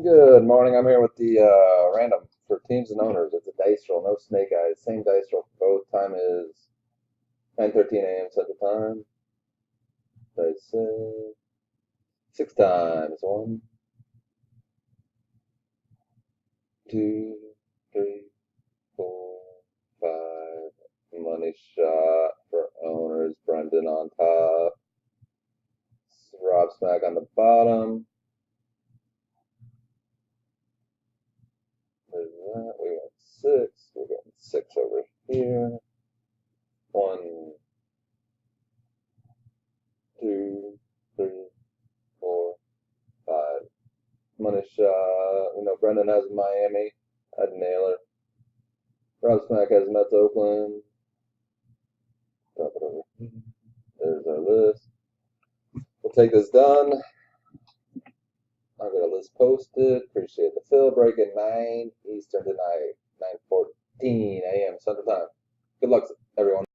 Good morning. I'm here with the random for teams and owners. It's a dice roll, no snake eyes. Same dice roll for both. Time is 9:13 a.m. Central Time. Dice six times. One, two, three, four, five. Money shot for owners. Brendan on top. Rob Smack on the bottom. There's that. We went six. We're getting six over here. One, two, three, four, five. Money shot. Brendan has Miami. I'd nail her. Rob Smack has Mets Oakland. Drop it over. There's our list. We'll take this done. I'll get a list posted. Appreciate the fill. Breaking 9 Eastern tonight. 9:14 a.m. Central Time. Good luck, everyone.